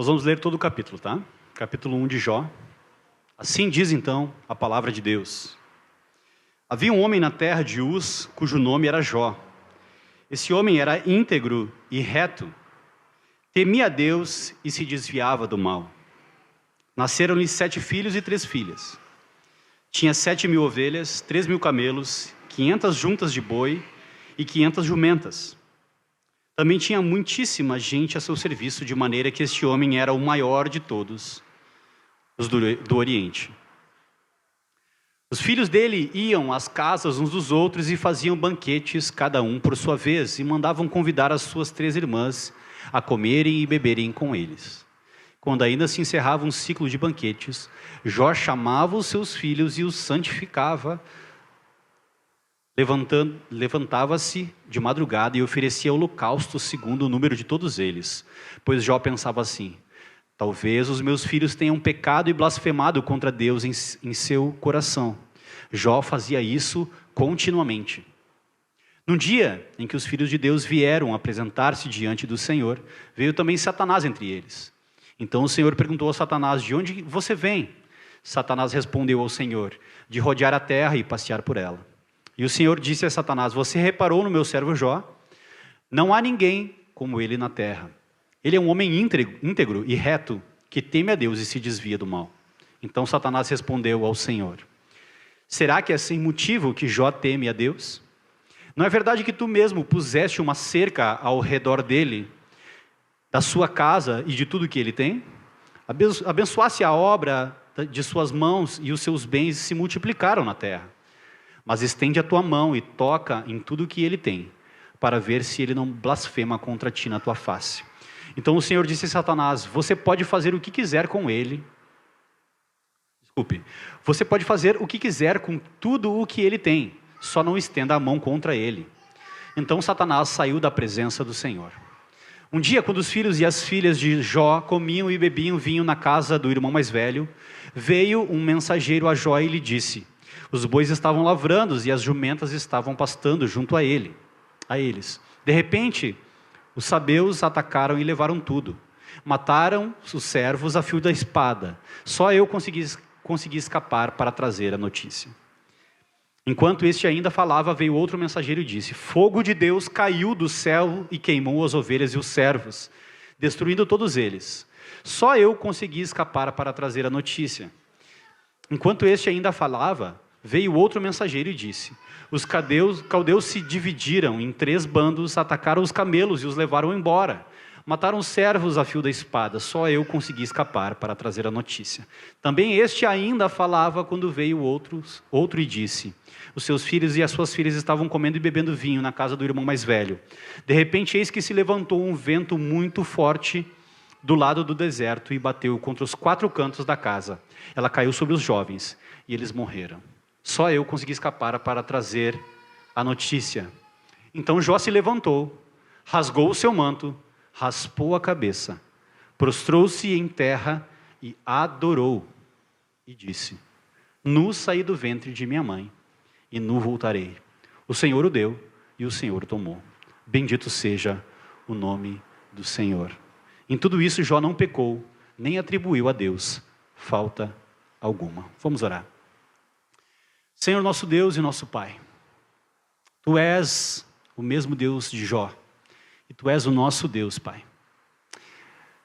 vamos ler todo o capítulo, tá? Capítulo 1 de Jó. Assim diz então a palavra de Deus. Havia um homem na terra de Uz, cujo nome era Jó. Esse homem era íntegro e reto, temia a Deus e se desviava do mal. Nasceram-lhe 7 filhos e 3 filhas. Tinha 7.000 ovelhas, 3.000 camelos, 500 juntas de boi e 500 jumentas. Também tinha muitíssima gente a seu serviço, de maneira que este homem era o maior de todos os do Oriente. Os filhos dele iam às casas uns dos outros e faziam banquetes, cada um por sua vez, e mandavam convidar as suas 3 irmãs a comerem e beberem com eles. Quando ainda se encerrava um ciclo de banquetes, Jó chamava os seus filhos e os santificava, levantava-se de madrugada e oferecia holocausto segundo o número de todos eles. Pois Jó pensava assim: talvez os meus filhos tenham pecado e blasfemado contra Deus em seu coração. Jó fazia isso continuamente. Num dia em que os filhos de Deus vieram apresentar-se diante do Senhor, veio também Satanás entre eles. Então o Senhor perguntou a Satanás: de onde você vem? Satanás respondeu ao Senhor: de rodear a terra e passear por ela. E o Senhor disse a Satanás: você reparou no meu servo Jó? Não há ninguém como ele na terra. Ele é um homem íntegro e reto, que teme a Deus e se desvia do mal. Então Satanás respondeu ao Senhor: será que é sem motivo que Jó teme a Deus? Não é verdade que tu mesmo puseste uma cerca ao redor dele, da sua casa e de tudo que ele tem? Abençoasse a obra de suas mãos e os seus bens se multiplicaram na terra. Mas estende a tua mão e toca em tudo que ele tem, para ver se ele não blasfema contra ti na tua face. Então o Senhor disse a Satanás: você pode fazer o que quiser com ele. Você pode fazer o que quiser com tudo o que ele tem, só não estenda a mão contra ele. Então Satanás saiu da presença do Senhor. Um dia, quando os filhos e as filhas de Jó comiam e bebiam vinho na casa do irmão mais velho, veio um mensageiro a Jó e lhe disse: os bois estavam lavrando e as jumentas estavam pastando junto a eles. De repente, os sabeus atacaram e levaram tudo. Mataram os servos a fio da espada. Só eu consegui escapar para trazer a notícia. Enquanto este ainda falava, veio outro mensageiro e disse: fogo de Deus caiu do céu e queimou as ovelhas e os servos, destruindo todos eles. Só eu consegui escapar para trazer a notícia. Enquanto este ainda falava, veio outro mensageiro e disse: os caldeus se dividiram em 3 bandos, atacaram os camelos e os levaram embora. Mataram os servos a fio da espada, só eu consegui escapar para trazer a notícia. Também este ainda falava quando veio outro e disse: os seus filhos e as suas filhas estavam comendo e bebendo vinho na casa do irmão mais velho. De repente, eis que se levantou um vento muito forte do lado do deserto e bateu contra os 4 cantos da casa. Ela caiu sobre os jovens e eles morreram. Só eu consegui escapar para trazer a notícia. Então Jó se levantou, rasgou o seu manto, raspou a cabeça, prostrou-se em terra e adorou. E disse: nu saí do ventre de minha mãe, e nu voltarei. O Senhor o deu e o Senhor o tomou. Bendito seja o nome do Senhor. Em tudo isso Jó não pecou, nem atribuiu a Deus falta alguma. Vamos orar. Senhor nosso Deus e nosso Pai, Tu és o mesmo Deus de Jó, e Tu és o nosso Deus, Pai.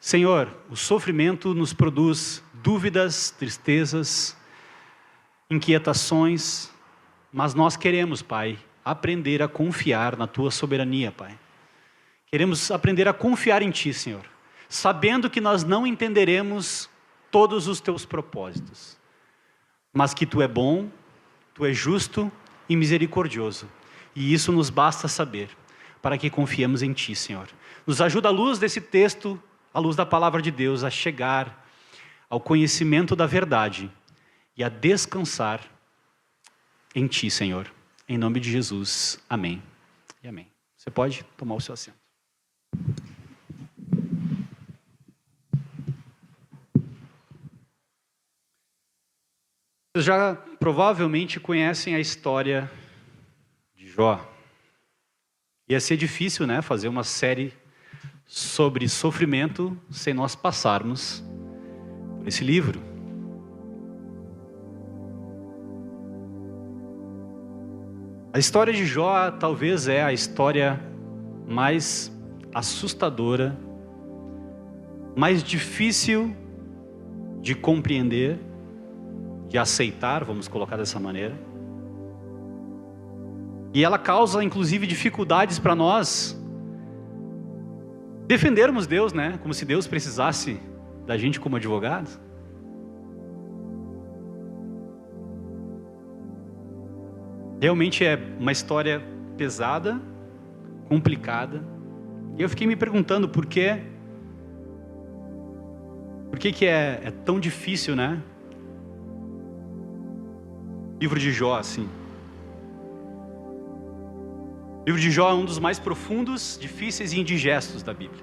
Senhor, o sofrimento nos produz dúvidas, tristezas, inquietações, mas nós queremos, Pai, aprender a confiar na Tua soberania, Pai. Queremos aprender a confiar em Ti, Senhor, sabendo que nós não entenderemos todos os Teus propósitos, mas que Tu é bom, Tu é justo e misericordioso, e isso nos basta saber, para que confiemos em Ti, Senhor. Nos ajuda à luz desse texto, à luz da palavra de Deus, a chegar ao conhecimento da verdade e a descansar em Ti, Senhor. Em nome de Jesus, amém e amém. Você pode tomar o seu assento. Vocês já provavelmente conhecem a história de Jó. Ia ser difícil, né, fazer uma série sobre sofrimento sem nós passarmos por esse livro. A história de Jó talvez é a história mais assustadora, mais difícil de compreender, de aceitar, vamos colocar dessa maneira. E ela causa, inclusive, dificuldades para nós defendermos Deus, né? Como se Deus precisasse da gente como advogado. Realmente é uma história pesada, complicada. E eu fiquei me perguntando por que é tão difícil, né? Livro de Jó, assim. O livro de Jó é um dos mais profundos, difíceis e indigestos da Bíblia.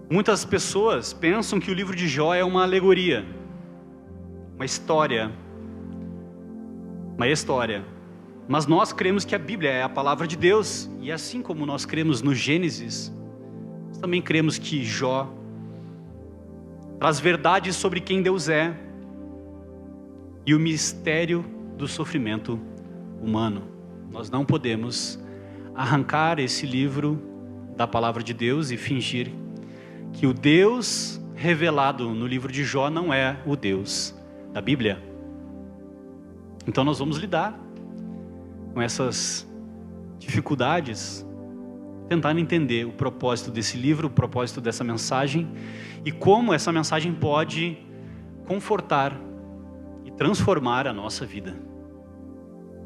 Muitas pessoas pensam que o livro de Jó é uma alegoria, uma história. Mas nós cremos que a Bíblia é a palavra de Deus. E assim como nós cremos no Gênesis, nós também cremos que Jó traz verdades sobre quem Deus é e o mistério do sofrimento humano. Nós não podemos arrancar esse livro da palavra de Deus e fingir que o Deus revelado no livro de Jó não é o Deus da Bíblia. Então nós vamos lidar com essas dificuldades, tentar entender o propósito desse livro, o propósito dessa mensagem e como essa mensagem pode confortar e transformar a nossa vida.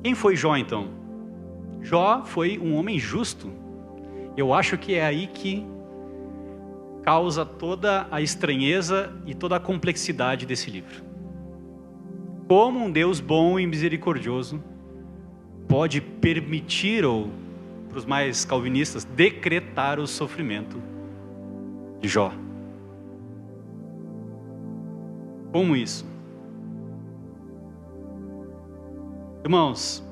Quem foi Jó então? Jó foi um homem justo. Eu acho que é aí que causa toda a estranheza e toda a complexidade desse livro. Como um Deus bom e misericordioso pode permitir, ou para os mais calvinistas, decretar o sofrimento de Jó? Como isso? Irmãos,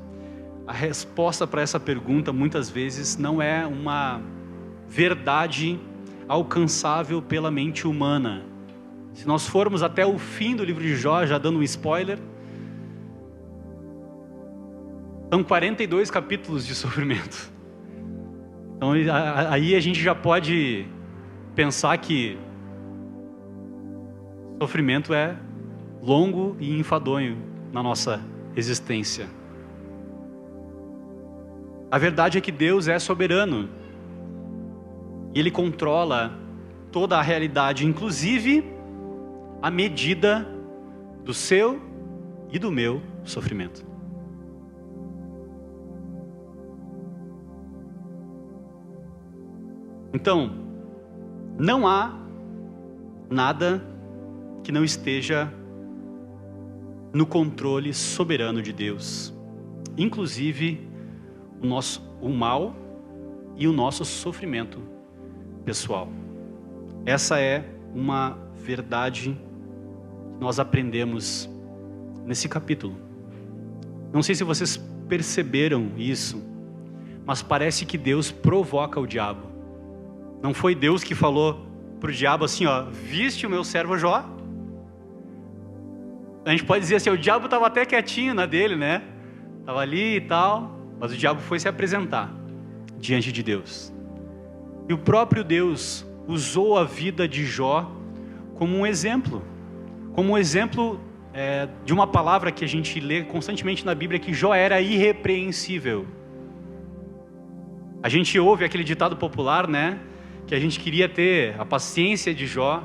a resposta para essa pergunta muitas vezes não é uma verdade alcançável pela mente humana. Se nós formos até o fim do livro de Jó, já dando um spoiler, são 42 capítulos de sofrimento. Então aí a gente já pode pensar que sofrimento é longo e enfadonho na nossa existência. A verdade é que Deus é soberano. E Ele controla toda a realidade, inclusive a medida do seu e do meu sofrimento. Então, não há nada que não esteja no controle soberano de Deus, inclusive o mal e o nosso sofrimento pessoal. Essa é uma verdade que nós aprendemos nesse capítulo. Não sei se vocês perceberam isso, mas parece que Deus provoca o diabo. Não foi Deus que falou para o diabo assim, ó, viste o meu servo Jó? A gente pode dizer assim, o diabo estava até quietinho na dele, né? Estava ali e tal, mas o diabo foi se apresentar diante de Deus. E o próprio Deus usou a vida de Jó como um exemplo de uma palavra que a gente lê constantemente na Bíblia, que Jó era irrepreensível. A gente ouve aquele ditado popular, né? Que a gente queria ter a paciência de Jó,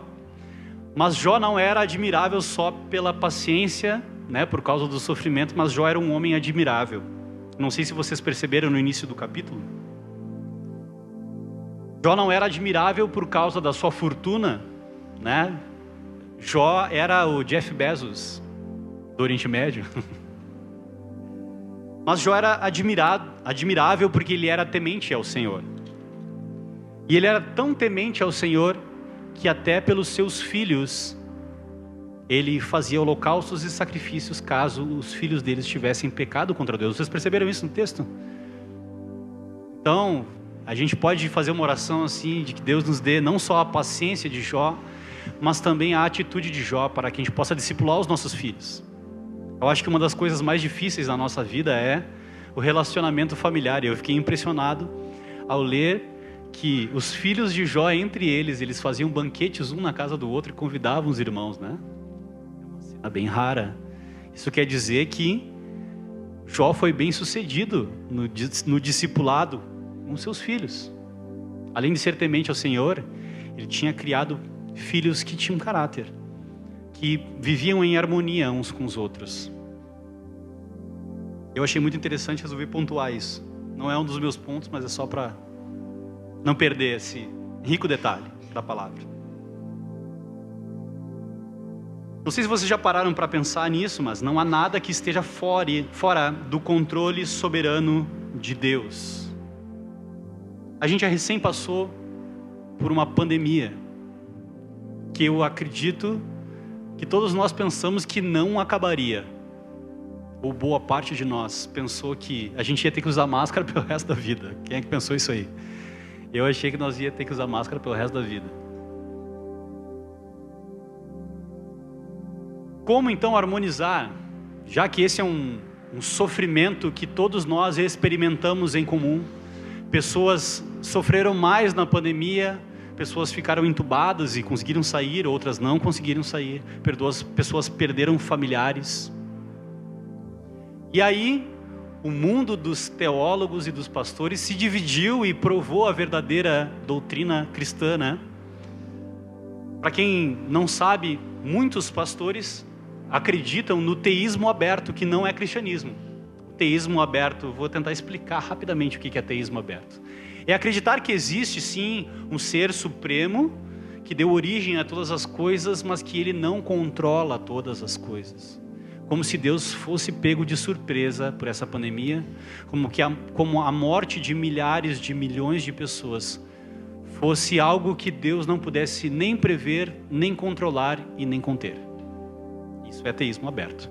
mas Jó não era admirável só pela paciência, né? Por causa do sofrimento, mas Jó era um homem admirável. Não sei se vocês perceberam no início do capítulo. Jó não era admirável por causa da sua fortuna, né? Jó era o Jeff Bezos do Oriente Médio. Mas Jó era admirável porque ele era temente ao Senhor. E ele era tão temente ao Senhor que até pelos seus filhos ele fazia holocaustos e sacrifícios caso os filhos deles tivessem pecado contra Deus. Vocês perceberam isso no texto? Então, A gente pode fazer uma oração assim, de que Deus nos dê não só a paciência de Jó, mas também a atitude de Jó, para que a gente possa discipular os nossos filhos. Eu acho que uma das coisas mais difíceis na nossa vida é o relacionamento familiar. E eu fiquei impressionado ao ler que os filhos de Jó, entre eles faziam banquetes um na casa do outro e convidavam os irmãos, né? É uma cena bem rara. Isso quer dizer que Jó foi bem sucedido no discipulado com seus filhos. Além de ser temente ao Senhor, ele tinha criado filhos que tinham caráter, que viviam em harmonia uns com os outros. Eu achei muito interessante, resolver pontuar isso. Não é um dos meus pontos, mas é só para não perder esse rico detalhe da palavra. Não sei se vocês já pararam para pensar nisso, mas não há nada que esteja fora do controle soberano de Deus. A gente já recém passou por uma pandemia, que eu acredito que todos nós pensamos que não acabaria. Ou boa parte de nós pensou que a gente ia ter que usar máscara pelo resto da vida. Quem é que pensou isso aí? Eu achei que nós ia ter que usar máscara pelo resto da vida. Como então harmonizar, já que esse é um sofrimento que todos nós experimentamos em comum? Pessoas sofreram mais na pandemia, pessoas ficaram entubadas e conseguiram sair, outras não conseguiram sair, pessoas perderam familiares. E aí, o mundo dos teólogos e dos pastores se dividiu e provou a verdadeira doutrina cristã, né? Para quem não sabe, muitos pastores acreditam no teísmo aberto, que não é cristianismo. O teísmo aberto, vou tentar explicar rapidamente o que é teísmo aberto. É acreditar que existe sim um ser supremo que deu origem a todas as coisas, mas que ele não controla todas as coisas. Como se Deus fosse pego de surpresa por essa pandemia, como a morte de milhares de milhões de pessoas fosse algo que Deus não pudesse nem prever, nem controlar e nem conter. Isso é teísmo aberto.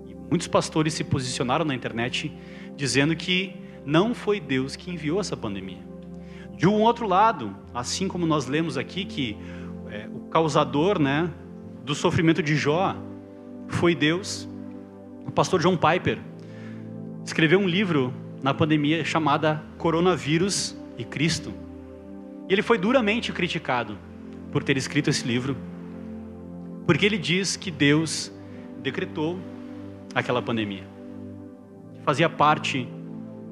E muitos pastores se posicionaram na internet dizendo que não foi Deus que enviou essa pandemia. De um outro lado, assim como nós lemos aqui que o causador, né, do sofrimento de Jó foi Deus, o pastor John Piper escreveu um livro na pandemia chamado Coronavírus e Cristo. E ele foi duramente criticado por ter escrito esse livro, porque ele diz que Deus decretou aquela pandemia. Fazia parte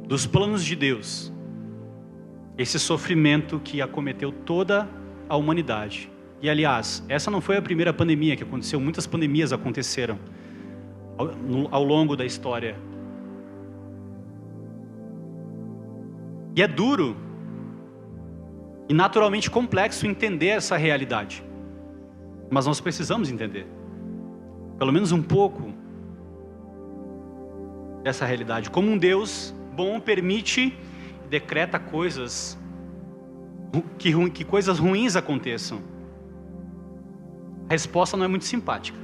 dos planos de Deus esse sofrimento que acometeu toda a humanidade. E aliás, essa não foi a primeira pandemia que aconteceu, muitas pandemias aconteceram ao longo da história. E é duro e naturalmente complexo entender essa realidade. Mas nós precisamos entender, pelo menos um pouco, dessa realidade. Como um Deus bom permite e decreta coisas, que coisas ruins aconteçam. A resposta não é muito simpática.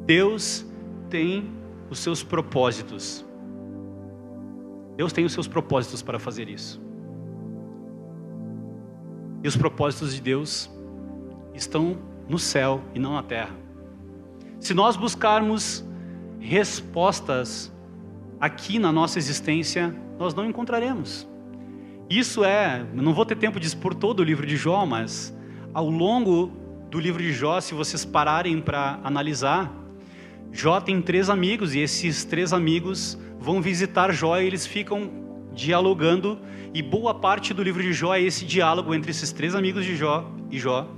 Deus tem os seus propósitos. Deus tem os seus propósitos para fazer isso. E os propósitos de Deus estão no céu e não na terra. Se nós buscarmos respostas aqui na nossa existência, nós não encontraremos. Isso eu não vou ter tempo de expor todo o livro de Jó, mas ao longo do livro de Jó, se vocês pararem para analisar, Jó tem 3 amigos, e esses 3 amigos vão visitar Jó e eles ficam dialogando, e boa parte do livro de Jó é esse diálogo entre esses 3 amigos de Jó e Jó.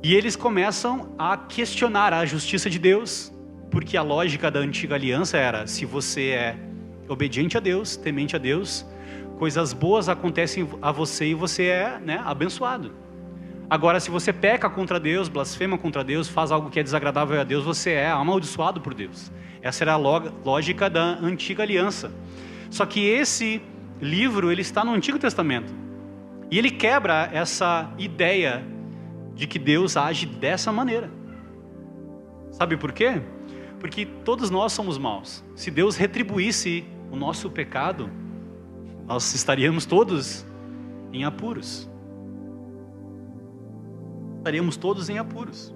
E eles começam a questionar a justiça de Deus, porque a lógica da antiga aliança era: se você é obediente a Deus, temente a Deus, coisas boas acontecem a você e você é, abençoado. Agora, se você peca contra Deus, blasfema contra Deus, faz algo que é desagradável a Deus, você é amaldiçoado por Deus. Essa era a lógica da antiga aliança. Só que esse livro, ele está no Antigo Testamento. E ele quebra essa ideia de que Deus age dessa maneira. Sabe por quê? Porque todos nós somos maus. Se Deus retribuísse o nosso pecado, nós estaríamos todos em apuros. Estaríamos todos em apuros.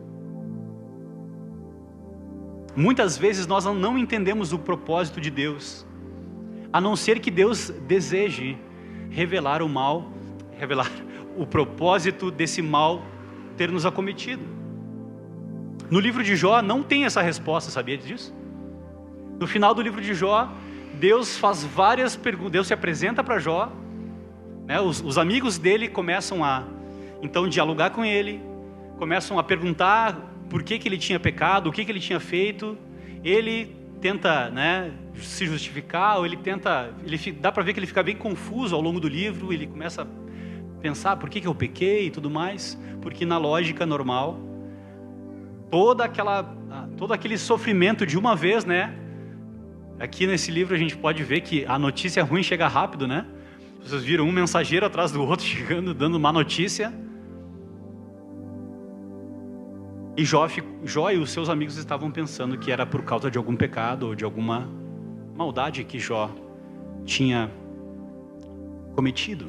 Muitas vezes nós não entendemos o propósito de Deus, a não ser que Deus deseje revelar o mal, revelar o propósito desse mal ter nos acometido. No livro de Jó não tem essa resposta, sabia disso? No final do livro de Jó, Deus faz várias perguntas, Deus se apresenta para Jó, né? Os amigos dele começam a, então, dialogar com ele, começam a perguntar por que ele tinha pecado, o que ele tinha feito. Ele tenta, né, se justificar, ou dá para ver que ele fica bem confuso ao longo do livro. Ele começa a pensar por que eu pequei e tudo mais, porque na lógica normal, todo aquele sofrimento de uma vez, né? Aqui nesse livro a gente pode ver que a notícia ruim chega rápido, né? Vocês viram um mensageiro atrás do outro chegando, dando má notícia. E Jó e os seus amigos estavam pensando que era por causa de algum pecado ou de alguma maldade que Jó tinha cometido.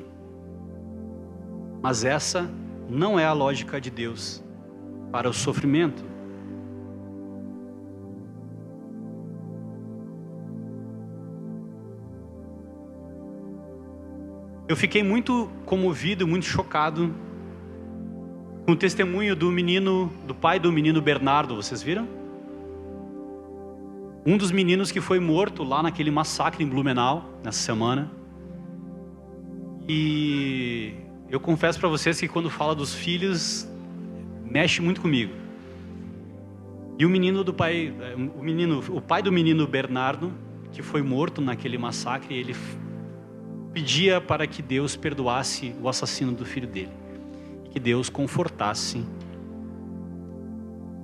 Mas essa não é a lógica de Deus para o sofrimento. Eu fiquei muito comovido, muito chocado com o testemunho do pai do menino Bernardo. Vocês viram? Um dos meninos que foi morto lá naquele massacre em Blumenau, nessa semana. E eu confesso para vocês que quando fala dos filhos, mexe muito comigo. E o pai do menino Bernardo, que foi morto naquele massacre, ele pedia para que Deus perdoasse o assassino do filho dele. Que Deus confortasse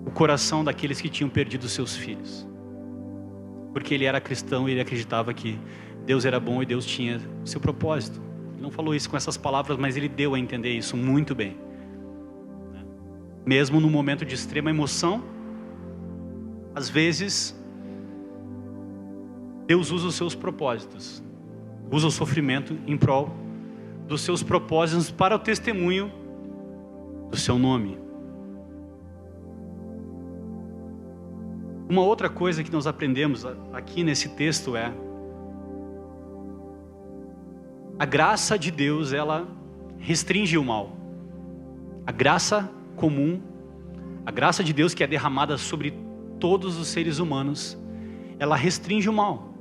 o coração daqueles que tinham perdido seus filhos. Porque ele era cristão e ele acreditava que Deus era bom e Deus tinha o seu propósito. Ele não falou isso com essas palavras, mas ele deu a entender isso muito bem. Mesmo no momento de extrema emoção, às vezes, Deus usa os seus propósitos, usa o sofrimento em prol dos seus propósitos para o testemunho do seu nome. Uma outra coisa que nós aprendemos aqui nesse texto é a graça de Deus, ela restringe o mal. A graça comum, a graça de Deus que é derramada sobre todos os seres humanos, ela restringe o mal.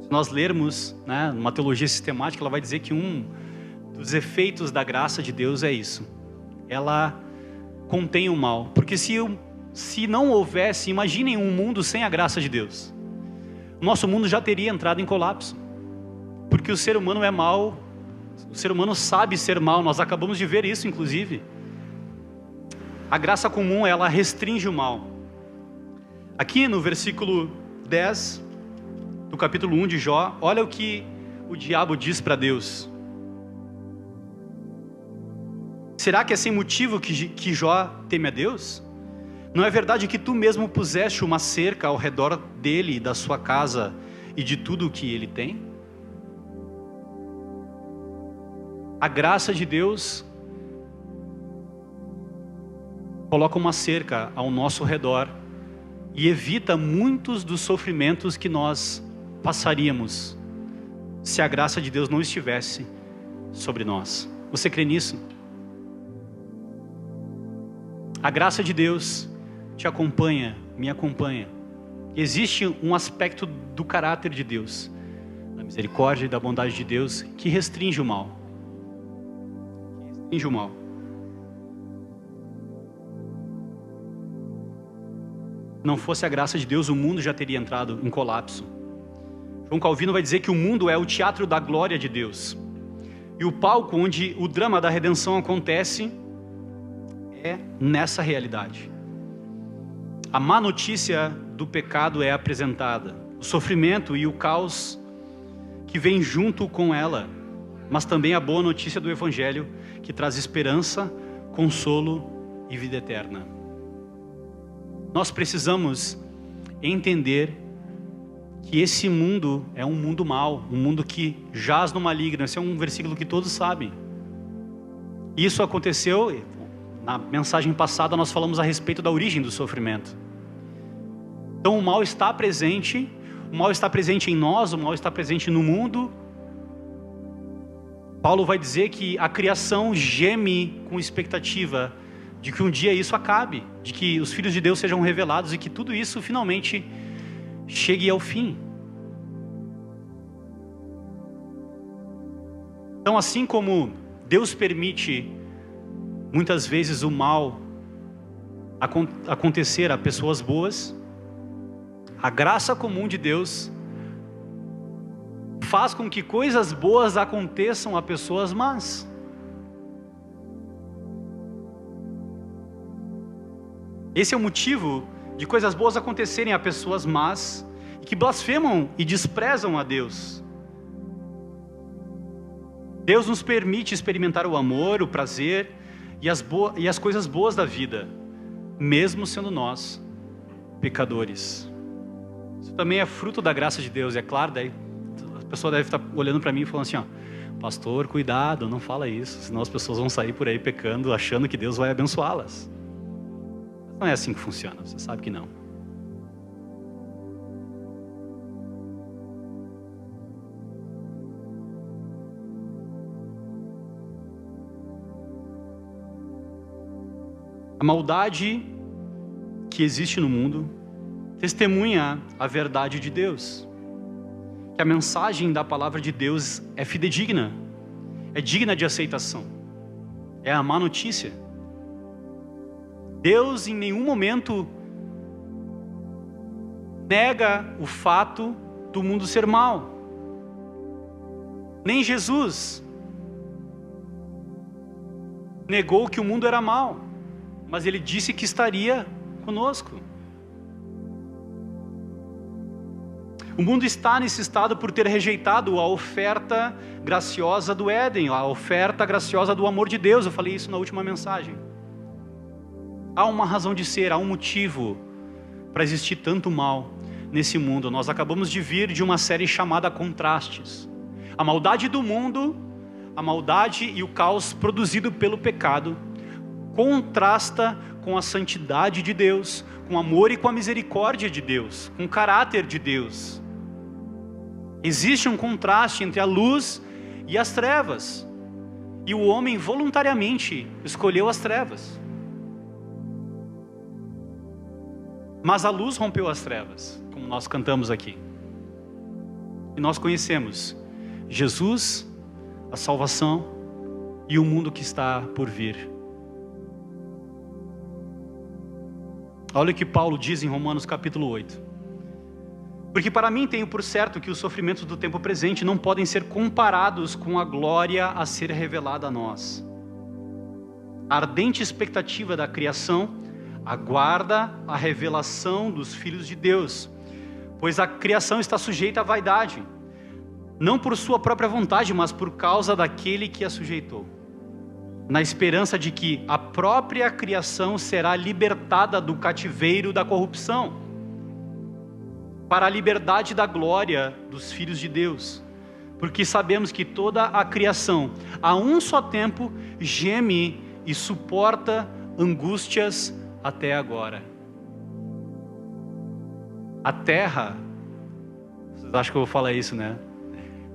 Se nós lermos, né, numa teologia sistemática, ela vai dizer que um dos efeitos da graça de Deus é isso. Ela contém o mal. Porque se não houvesse, imaginem um mundo sem a graça de Deus. O nosso mundo já teria entrado em colapso. Porque o ser humano é mau, o ser humano sabe ser mau, nós acabamos de ver isso inclusive. A graça comum, ela restringe o mal. Aqui no versículo 10 do capítulo 1 de Jó, olha o que o diabo diz para Deus. Será que é sem motivo que Jó teme a Deus? Não é verdade que tu mesmo puseste uma cerca ao redor dele, da sua casa e de tudo o que ele tem? A graça de Deus coloca uma cerca ao nosso redor e evita muitos dos sofrimentos que nós passaríamos se a graça de Deus não estivesse sobre nós. Você crê nisso? A graça de Deus te acompanha, me acompanha. Existe um aspecto do caráter de Deus, da misericórdia e da bondade de Deus, que restringe o mal. Restringe o mal. Não fosse a graça de Deus, o mundo já teria entrado em colapso. João Calvino vai dizer que o mundo é o teatro da glória de Deus. E o palco onde o drama da redenção acontece é nessa realidade. A má notícia do pecado é apresentada, o sofrimento e o caos que vem junto com ela, mas também a boa notícia do Evangelho, que traz esperança, consolo e vida eterna. Nós precisamos entender que esse mundo é um mundo mau, um mundo que jaz no maligno. Esse é um versículo que todos sabem. Isso aconteceu, na mensagem passada nós falamos a respeito da origem do sofrimento. Então o mal está presente em nós, o mal está presente no mundo. Paulo vai dizer que a criação geme com expectativa de que um dia isso acabe, de que os filhos de Deus sejam revelados e que tudo isso finalmente chegue ao fim. Então, assim como Deus permite muitas vezes o mal acontecer a pessoas boas, a graça comum de Deus faz com que coisas boas aconteçam a pessoas más. Esse é o motivo de coisas boas acontecerem a pessoas más e que blasfemam e desprezam a Deus. Deus nos permite experimentar o amor, o prazer e as coisas boas da vida, mesmo sendo nós pecadores. Isso também é fruto da graça de Deus, é claro. Daí a pessoa deve estar olhando para mim e falando assim, ó, pastor, cuidado, não fala isso, senão as pessoas vão sair por aí pecando, achando que Deus vai abençoá-las. Não é assim que funciona, você sabe que não. A maldade que existe no mundo testemunha a verdade de Deus. Que a mensagem da palavra de Deus é fidedigna, é digna de aceitação. É a má notícia. Deus em nenhum momento nega o fato do mundo ser mau. Nem Jesus negou que o mundo era mau, mas ele disse que estaria conosco. O mundo está nesse estado por ter rejeitado a oferta graciosa do Éden, a oferta graciosa do amor de Deus. Eu falei isso na última mensagem. Há uma razão de ser, há um motivo para existir tanto mal nesse mundo. Nós acabamos de vir de uma série chamada Contrastes. A maldade do mundo, a maldade e o caos produzido pelo pecado contrasta com a santidade de Deus, com o amor e com a misericórdia de Deus, com o caráter de Deus. Existe um contraste entre a luz e as trevas, e o homem voluntariamente escolheu as trevas. Mas a luz rompeu as trevas, como nós cantamos aqui. E nós conhecemos Jesus, a salvação e o mundo que está por vir. Olha o que Paulo diz em Romanos capítulo 8. Porque para mim tenho por certo que os sofrimentos do tempo presente não podem ser comparados com a glória a ser revelada a nós. A ardente expectativa da criação aguarda a revelação dos filhos de Deus, pois a criação está sujeita à vaidade, não por sua própria vontade, mas por causa daquele que a sujeitou, na esperança de que a própria criação será libertada do cativeiro da corrupção, para a liberdade da glória dos filhos de Deus, porque sabemos que toda a criação, a um só tempo, geme e suporta angústias até agora. A terra, vocês acham que eu vou falar isso, né?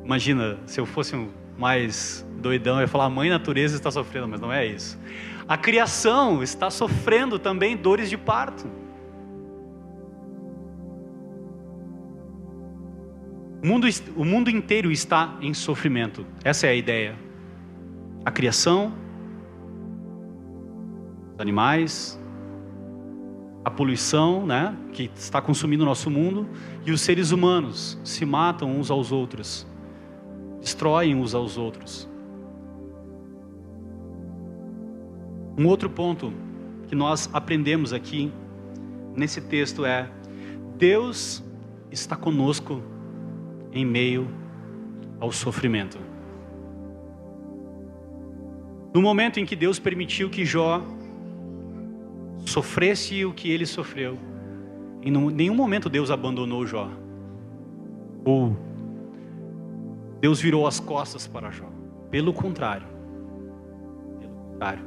Imagina, se eu fosse mais doidão, eu ia falar, a mãe natureza está sofrendo, mas não é isso. A criação está sofrendo também dores de parto. O mundo inteiro está em sofrimento. Essa é a ideia. A criação, os animais, a poluição, né, que está consumindo o nosso mundo, e os seres humanos se matam uns aos outros, destroem uns aos outros. Um outro ponto que nós aprendemos aqui nesse texto é: Deus está conosco em meio ao sofrimento. No momento em que Deus permitiu que Jó sofresse o que ele sofreu, em nenhum momento Deus abandonou Jó. ou Deus virou as costas para Jó. Pelo contrário. Pelo contrário.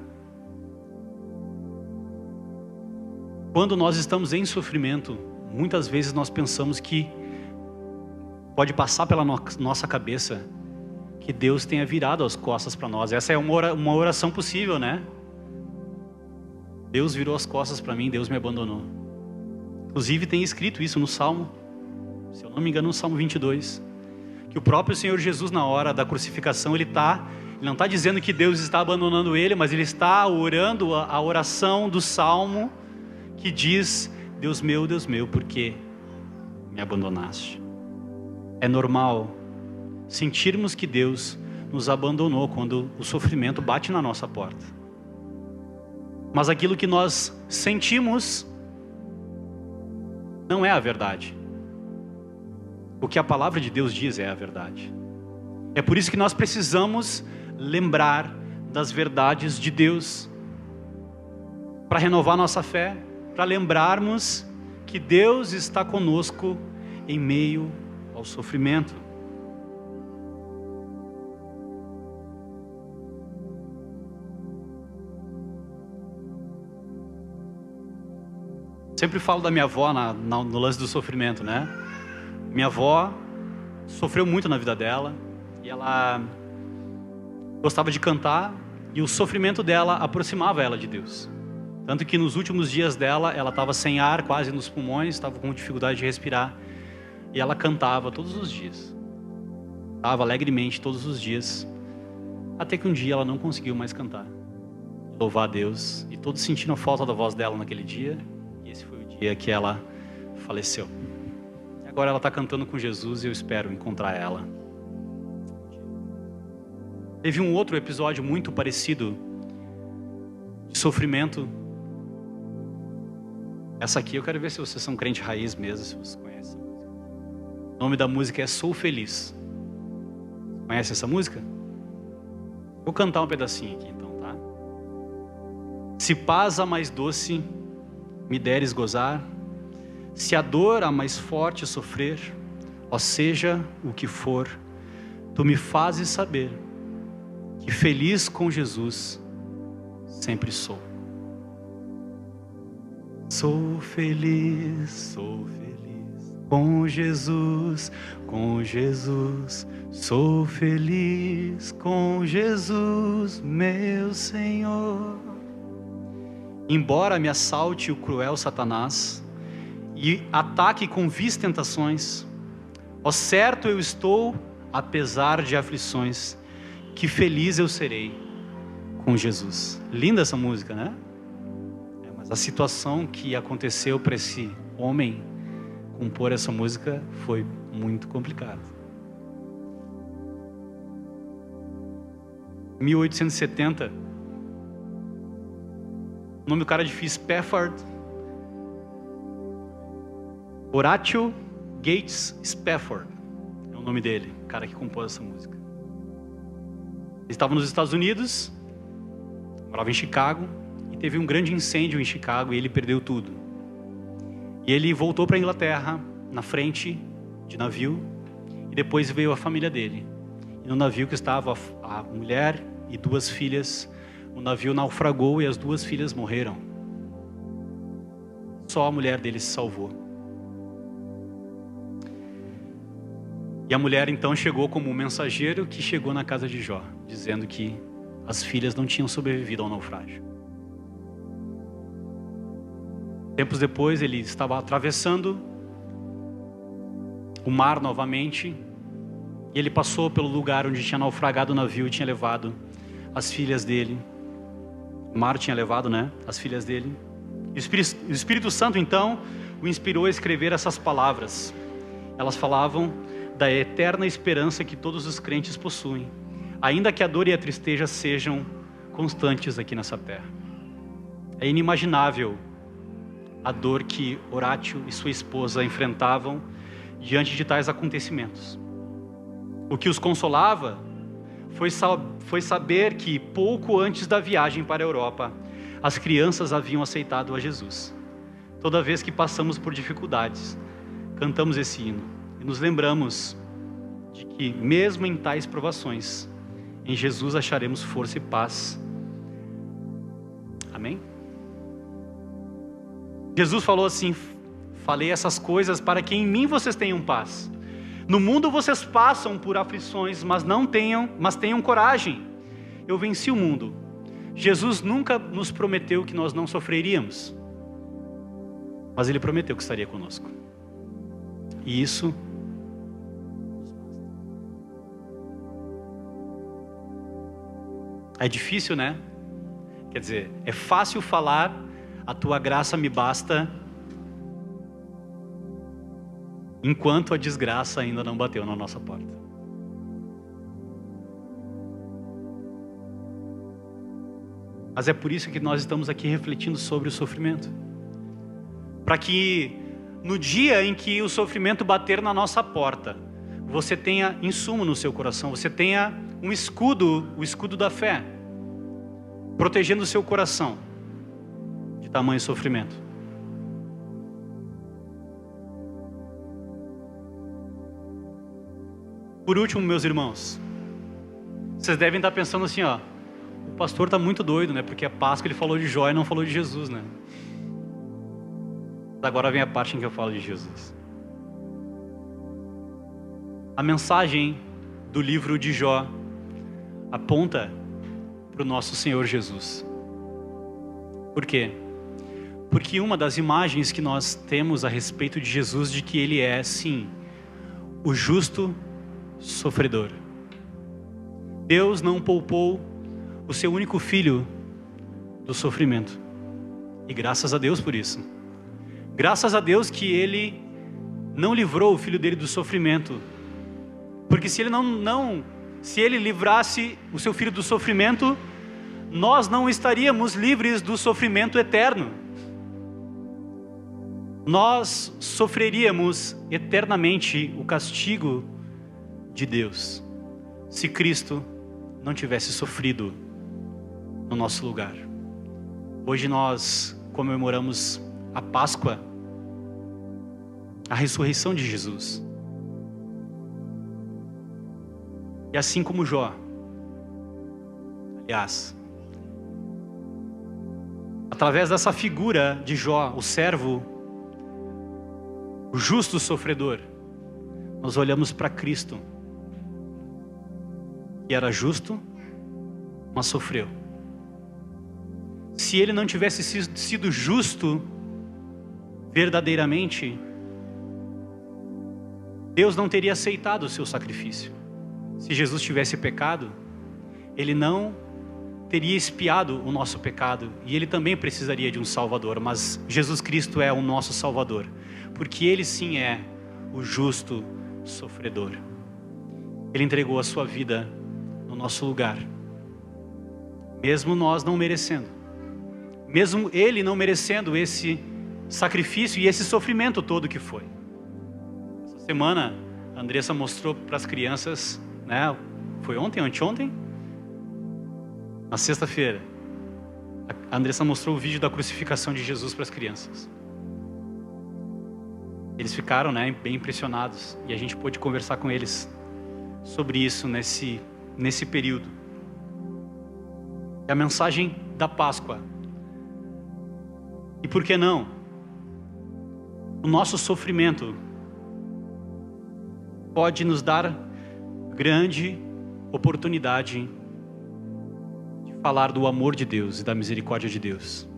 Quando nós estamos em sofrimento, muitas vezes nós pensamos que pode passar pela nossa cabeça que Deus tenha virado as costas para nós. Essa é uma oração possível, né? Deus virou as costas para mim, Deus me abandonou. Inclusive tem escrito isso no Salmo, se eu não me engano, no Salmo 22, que o próprio Senhor Jesus, na hora da crucificação, ele não está dizendo que Deus está abandonando ele, mas ele está orando a oração do Salmo que diz: Deus meu, por que me abandonaste? É normal sentirmos que Deus nos abandonou quando o sofrimento bate na nossa porta. Mas aquilo que nós sentimos não é a verdade. O que a palavra de Deus diz é a verdade. É por isso que nós precisamos lembrar das verdades de Deus, para renovar nossa fé, para lembrarmos que Deus está conosco em meio ao sofrimento. Sempre falo da minha avó no lance do sofrimento, né? Minha avó sofreu muito na vida dela e ela gostava de cantar, e o sofrimento dela aproximava ela de Deus. Tanto que nos últimos dias dela, ela estava sem ar, quase nos pulmões, estava com dificuldade de respirar, e ela cantava todos os dias. Cantava alegremente todos os dias, até que um dia ela não conseguiu mais cantar. Louvar a Deus, e todos sentiram a falta da voz dela naquele dia, e esse foi o dia que ela faleceu. Agora ela está cantando com Jesus e eu espero encontrar ela. Teve um outro episódio muito parecido de sofrimento. Essa aqui eu quero ver se vocês são crente raiz mesmo, se vocês conhecem. O nome da música é Sou Feliz. Conhece essa música? Vou cantar um pedacinho aqui então, tá? Se paz a mais doce me deres gozar, se a dor a mais forte sofrer, ó seja o que for, tu me fazes saber que feliz com Jesus sempre sou. Sou feliz com Jesus, sou feliz com Jesus, meu Senhor. Embora me assalte o cruel Satanás e ataque com vis tentações, ó certo eu estou, apesar de aflições, que feliz eu serei com Jesus. Linda essa música, né? Mas a situação que aconteceu para esse homem compor essa música foi muito complicada. Em 1870, o nome do cara é difícil, Horatio Gates Spafford é o nome dele, o cara que compôs essa música. Ele estava nos Estados Unidos, morava em Chicago, e teve um grande incêndio em Chicago e ele perdeu tudo. E ele voltou para a Inglaterra na frente de navio, e depois veio a família dele. E no navio que estava a mulher e 2 filhas, o navio naufragou e as 2 filhas morreram. Só a mulher dele se salvou. E a mulher então chegou como um mensageiro que chegou na casa de Jó, dizendo que as filhas não tinham sobrevivido ao naufrágio. Tempos depois ele estava atravessando o mar novamente, e ele passou pelo lugar onde tinha naufragado o navio e tinha levado as filhas dele. O mar tinha levado, né, as filhas dele. E o Espírito Santo então o inspirou a escrever essas palavras. Elas falavam da eterna esperança que todos os crentes possuem, ainda que a dor e a tristeza sejam constantes aqui nessa terra. É inimaginável a dor que Horatio e sua esposa enfrentavam diante de tais acontecimentos. O que os consolava foi saber que pouco antes da viagem para a Europa, as crianças haviam aceitado a Jesus. Toda vez que passamos por dificuldades, cantamos esse hino: e nos lembramos de que mesmo em tais provações, em Jesus acharemos força e paz. Amém? Jesus falou assim: falei essas coisas para que em mim vocês tenham paz. No mundo vocês passam por aflições, mas tenham coragem. Eu venci o mundo. Jesus nunca nos prometeu que nós não sofreríamos, mas Ele prometeu que estaria conosco. E isso é difícil, né? Quer dizer, é fácil falar, a tua graça me basta, enquanto a desgraça ainda não bateu na nossa porta. Mas é por isso que nós estamos aqui refletindo sobre o sofrimento. Para que no dia em que o sofrimento bater na nossa porta, você tenha insumo no seu coração, você tenha um escudo, o escudo da fé, protegendo o seu coração de tamanho sofrimento. Por último, meus irmãos, vocês devem estar pensando assim, ó, o pastor está muito doido, né? Porque a Páscoa ele falou de Jó e não falou de Jesus, né? Agora vem a parte em que eu falo de Jesus. A mensagem do livro de Jó aponta para o nosso Senhor Jesus. Por quê? Porque uma das imagens que nós temos a respeito de Jesus, de que Ele é, sim, o justo sofredor. Deus não poupou o seu único filho do sofrimento. E graças a Deus por isso. Graças a Deus que Ele não livrou o filho dele do sofrimento. Porque se Ele se Ele livrasse o seu filho do sofrimento, nós não estaríamos livres do sofrimento eterno. Nós sofreríamos eternamente o castigo de Deus, se Cristo não tivesse sofrido no nosso lugar. Hoje nós comemoramos a Páscoa, a ressurreição de Jesus. E assim como Jó, aliás, através dessa figura de Jó, o servo, o justo sofredor, nós olhamos para Cristo, que era justo, mas sofreu. Se Ele não tivesse sido justo verdadeiramente, Deus não teria aceitado o seu sacrifício. Se Jesus tivesse pecado, Ele não teria expiado o nosso pecado, e Ele também precisaria de um Salvador, mas Jesus Cristo é o nosso Salvador, porque Ele sim é o justo sofredor. Ele entregou a sua vida no nosso lugar, mesmo nós não merecendo, mesmo Ele não merecendo esse sacrifício e esse sofrimento todo que foi. Essa semana a Andressa mostrou para as crianças, né? Foi ontem, anteontem? Na sexta-feira, a Andressa mostrou o vídeo da crucificação de Jesus para as crianças. Eles ficaram, né, bem impressionados, e a gente pôde conversar com eles sobre isso nesse período. E a mensagem da Páscoa. E por que não? O nosso sofrimento pode nos dar grande oportunidade de falar do amor de Deus e da misericórdia de Deus.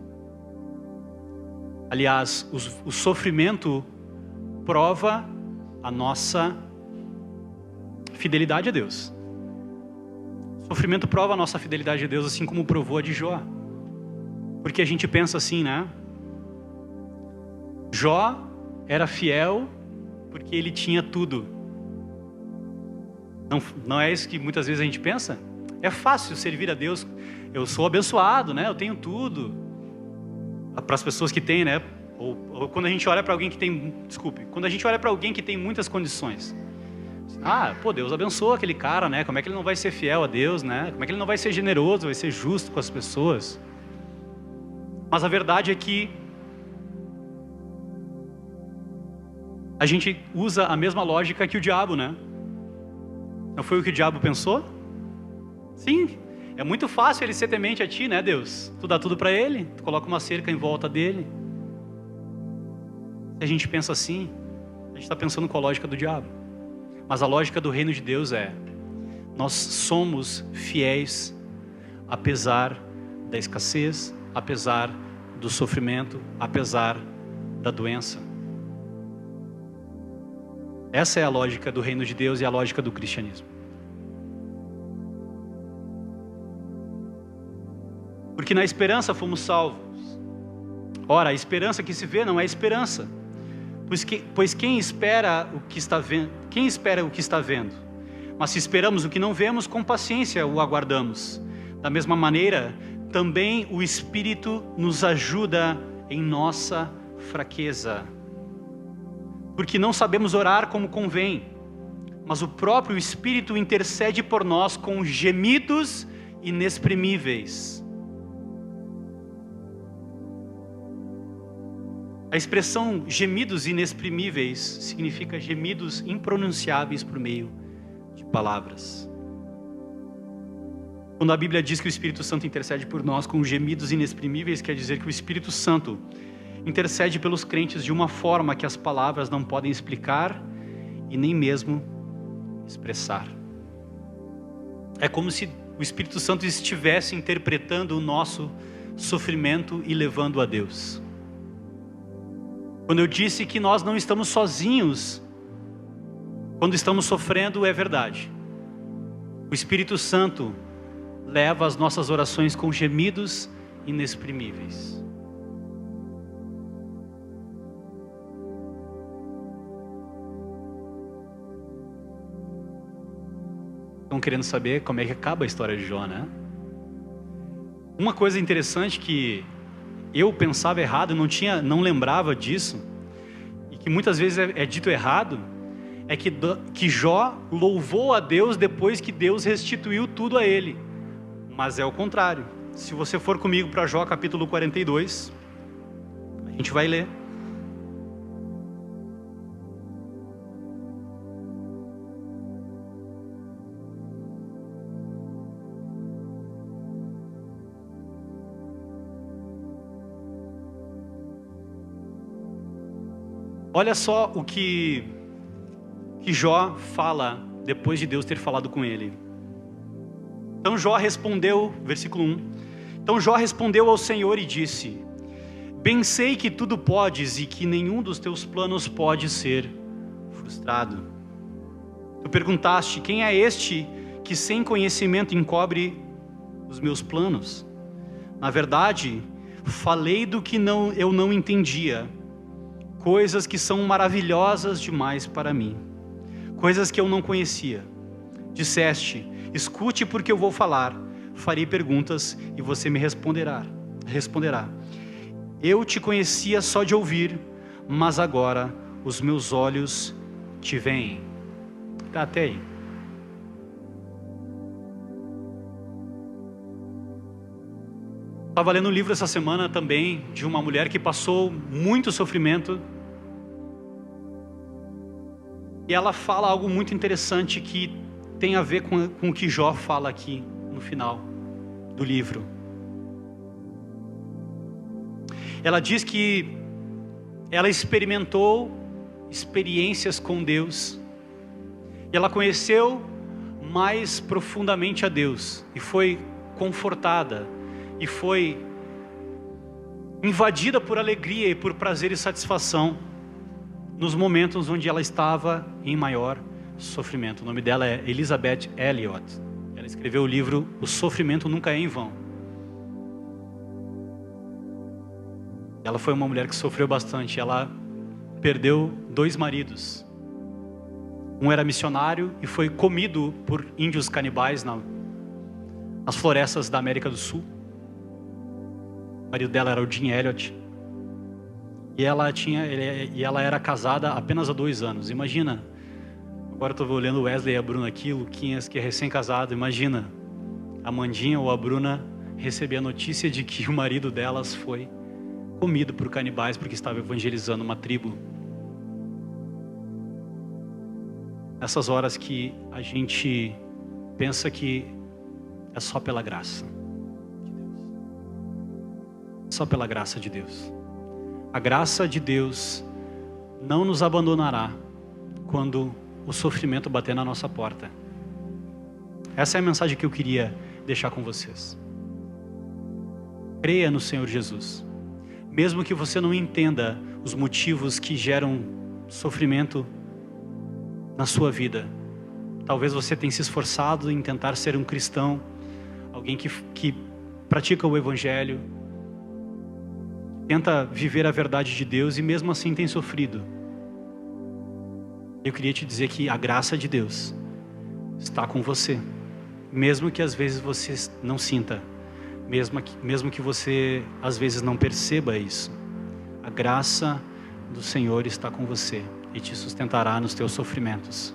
Aliás, o sofrimento prova a nossa fidelidade a Deus. O sofrimento prova a nossa fidelidade a Deus, assim como provou a de Jó. Porque a gente pensa assim, né? Jó era fiel porque ele tinha tudo. Não é isso que muitas vezes a gente pensa? É fácil servir a Deus. Eu sou abençoado, né? Eu tenho tudo. Para as pessoas que têm, né? Ou quando a gente olha para alguém que tem... Quando a gente olha para alguém que tem muitas condições. Ah, pô, Deus abençoa aquele cara, né? Como é que ele não vai ser fiel a Deus, né? Como é que ele não vai ser generoso, vai ser justo com as pessoas? Mas a verdade é que a gente usa a mesma lógica que o diabo, né? Não foi o que o diabo pensou? Sim, é muito fácil ele ser temente a ti, né, Deus? Tu dá tudo para ele, tu coloca uma cerca em volta dele. Se a gente pensa assim, a gente está pensando com a lógica do diabo. Mas a lógica do reino de Deus é: nós somos fiéis apesar da escassez, apesar do sofrimento, apesar da doença. Essa é a lógica do reino de Deus e a lógica do cristianismo. Porque na esperança fomos salvos. Ora, a esperança que se vê não é esperança, pois quem espera o que está vendo? Quem espera o que está vendo? Mas se esperamos o que não vemos, com paciência o aguardamos. Da mesma maneira, também o Espírito nos ajuda em nossa fraqueza. Porque não sabemos orar como convém, mas o próprio Espírito intercede por nós com gemidos inexprimíveis. A expressão gemidos inexprimíveis significa gemidos impronunciáveis por meio de palavras. Quando a Bíblia diz que o Espírito Santo intercede por nós com gemidos inexprimíveis, quer dizer que o Espírito Santo intercede pelos crentes de uma forma que as palavras não podem explicar e nem mesmo expressar. É como se o Espírito Santo estivesse interpretando o nosso sofrimento e levando a Deus. Quando eu disse que nós não estamos sozinhos quando estamos sofrendo, é verdade. O Espírito Santo leva as nossas orações com gemidos inexprimíveis. Estão querendo saber como é que acaba a história de Jó, né? Uma coisa interessante que eu pensava errado, não lembrava disso, e que muitas vezes é dito errado, é que Jó louvou a Deus depois que Deus restituiu tudo a ele. Mas é o contrário. Se você for comigo para Jó capítulo 42, a gente vai ler. Olha só o que Jó fala depois de Deus ter falado com ele. Então Jó respondeu, versículo 1. Então Jó respondeu ao Senhor e disse: bem sei que tudo podes e que nenhum dos teus planos pode ser frustrado. Tu perguntaste: quem é este que sem conhecimento encobre os meus planos? Na verdade, falei do que eu não entendia, coisas que são maravilhosas demais para mim, coisas que eu não conhecia. Disseste: escute porque eu vou falar, farei perguntas e você me responderá. Eu te conhecia só de ouvir, mas agora os meus olhos te veem. Tá até aí. Estava lendo um livro essa semana também de uma mulher que passou muito sofrimento. E ela fala algo muito interessante que tem a ver com o que Jó fala aqui no final do livro. Ela diz que ela experimentou experiências com Deus. E ela conheceu mais profundamente a Deus. E foi confortada. E foi invadida por alegria e por prazer e satisfação nos momentos onde ela estava em maior sofrimento. O nome dela é Elisabeth Elliot. Ela escreveu o livro O Sofrimento Nunca é em Vão. Ela foi uma mulher que sofreu bastante. Ela perdeu 2 maridos. Um era missionário e foi comido por índios canibais nas florestas da América do Sul. O marido dela era o Jim Elliot. E ela era casada apenas há 2 anos. Imagina, agora eu estou olhando o Wesley e a Bruna aqui, o Luquinhas, que é recém-casado. Imagina, a Mandinha ou a Bruna receber a notícia de que o marido delas foi comido por canibais porque estava evangelizando uma tribo. Nessas horas que a gente pensa que é só pela graça de Deus. Só pela graça de Deus. A graça de Deus não nos abandonará quando o sofrimento bater na nossa porta. Essa é a mensagem que eu queria deixar com vocês. Creia no Senhor Jesus. Mesmo que você não entenda os motivos que geram sofrimento na sua vida. Talvez você tenha se esforçado em tentar ser um cristão, alguém que pratica o Evangelho, tenta viver a verdade de Deus e mesmo assim tem sofrido. Eu queria te dizer que a graça de Deus está com você, mesmo que às vezes você não sinta, mesmo que você às vezes não perceba isso. A graça do Senhor está com você e te sustentará nos teus sofrimentos.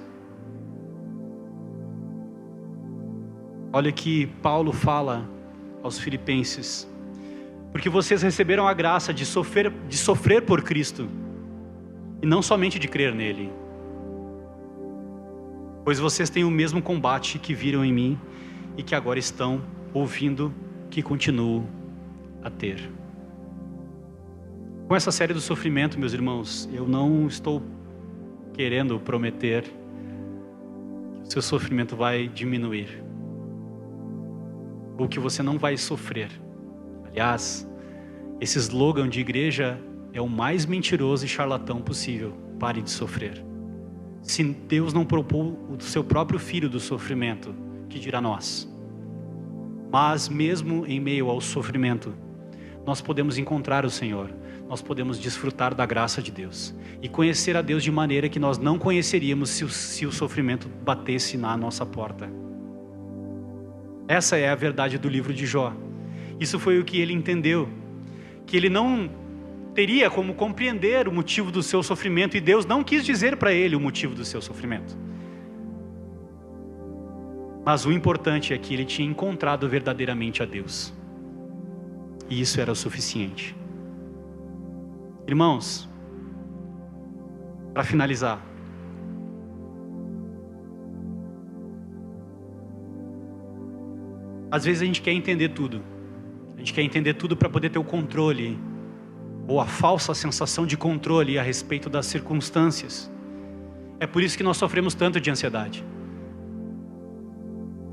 Olha que Paulo fala aos Filipenses: porque vocês receberam a graça de sofrer por Cristo, e não somente de crer nele. Pois vocês têm o mesmo combate que viram em mim e que agora estão ouvindo que continuo a ter. Com essa série do sofrimento, meus irmãos, eu não estou querendo prometer que o seu sofrimento vai diminuir, ou que você não vai sofrer. Aliás, esse slogan de igreja é o mais mentiroso e charlatão possível. Pare de sofrer. Se Deus não propôs o seu próprio filho do sofrimento, que dirá nós? Mas mesmo em meio ao sofrimento, nós podemos encontrar o Senhor, nós podemos desfrutar da graça de Deus e conhecer a Deus de maneira que nós não conheceríamos se o sofrimento batesse na nossa porta. Essa é a verdade do livro de Jó. Isso foi o que ele entendeu, que ele não teria como compreender o motivo do seu sofrimento e Deus não quis dizer para ele o motivo do seu sofrimento. Mas o importante é que ele tinha encontrado verdadeiramente a Deus. E isso era o suficiente. Irmãos, para finalizar, às vezes a gente quer entender tudo. A gente quer entender tudo para poder ter o controle, ou a falsa sensação de controle a respeito das circunstâncias. É por isso que nós sofremos tanto de ansiedade.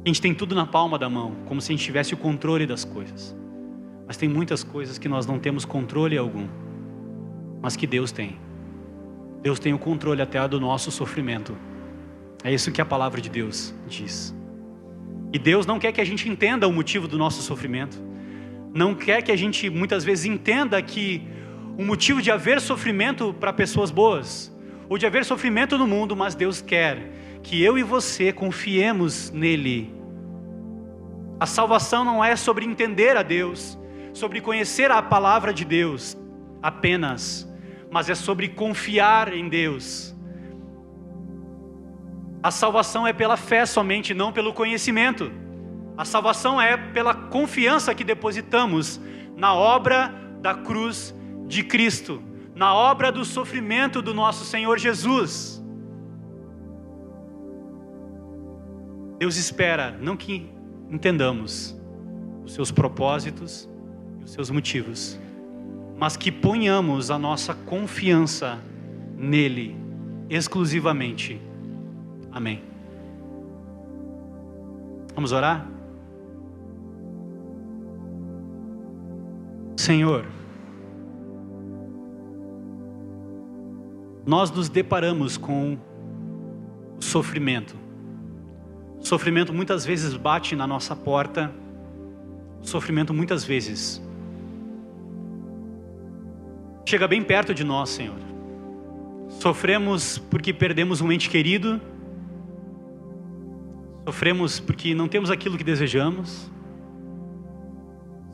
A gente tem tudo na palma da mão, como se a gente tivesse o controle das coisas. Mas tem muitas coisas que nós não temos controle algum, mas que Deus tem. Deus tem o controle até do nosso sofrimento. É isso que a palavra de Deus diz. E Deus não quer que a gente entenda o motivo do nosso sofrimento. Não quer que a gente muitas vezes entenda que o motivo de haver sofrimento para pessoas boas, ou de haver sofrimento no mundo, mas Deus quer que eu e você confiemos nele. A salvação não é sobre entender a Deus, sobre conhecer a palavra de Deus apenas, mas é sobre confiar em Deus. A salvação é pela fé somente, não pelo conhecimento. A salvação é pela confiança que depositamos na obra da cruz de Cristo, na obra do sofrimento do nosso Senhor Jesus. Deus espera, não que entendamos os seus propósitos e os seus motivos, mas que ponhamos a nossa confiança nele, exclusivamente. Amém. Vamos orar? Senhor, nós nos deparamos com o sofrimento. O sofrimento muitas vezes bate na nossa porta. O sofrimento muitas vezes chega bem perto de nós, Senhor. Sofremos porque perdemos um ente querido. Sofremos porque não temos aquilo que desejamos.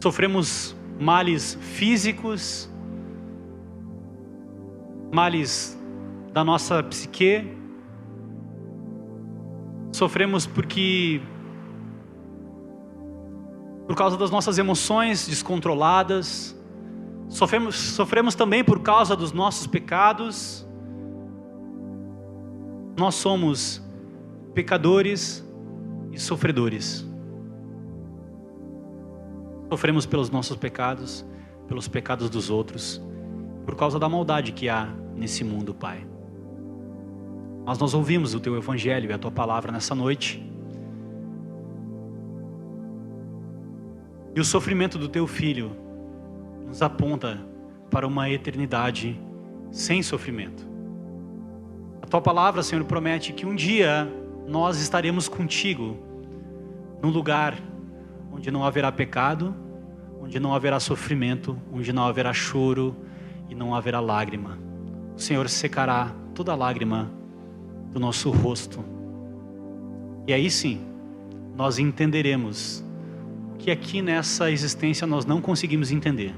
Sofremos males físicos, males da nossa psique. Sofremos por causa das nossas emoções descontroladas. Sofremos também por causa dos nossos pecados. Nós somos pecadores e sofredores. Sofremos pelos nossos pecados, pelos pecados dos outros, por causa da maldade que há nesse mundo, Pai. Mas nós ouvimos o Teu Evangelho e a Tua Palavra nessa noite. E o sofrimento do Teu Filho nos aponta para uma eternidade sem sofrimento. A Tua Palavra, Senhor, promete que um dia nós estaremos contigo num lugar onde não haverá pecado, onde não haverá sofrimento, onde não haverá choro e não haverá lágrima. O Senhor secará toda lágrima do nosso rosto. E aí sim, nós entenderemos o que aqui nessa existência nós não conseguimos entender.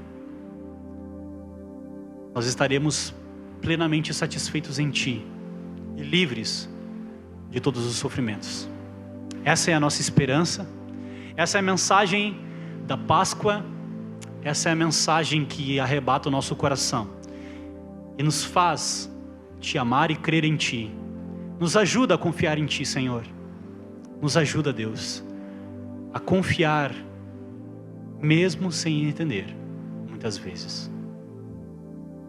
Nós estaremos plenamente satisfeitos em Ti e livres de todos os sofrimentos. Essa é a nossa esperança. Essa é a mensagem da Páscoa. Essa é a mensagem que arrebata o nosso coração e nos faz Te amar e crer em Ti. Nos ajuda a confiar em Ti, Senhor. Nos ajuda, Deus, a confiar mesmo sem entender, muitas vezes.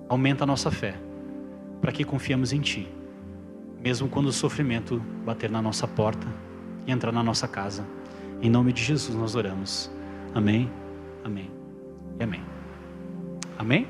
Aumenta a nossa fé para que confiemos em Ti, mesmo quando o sofrimento bater na nossa porta e entrar na nossa casa. Em nome de Jesus nós oramos. Amém, amém e amém. Amém?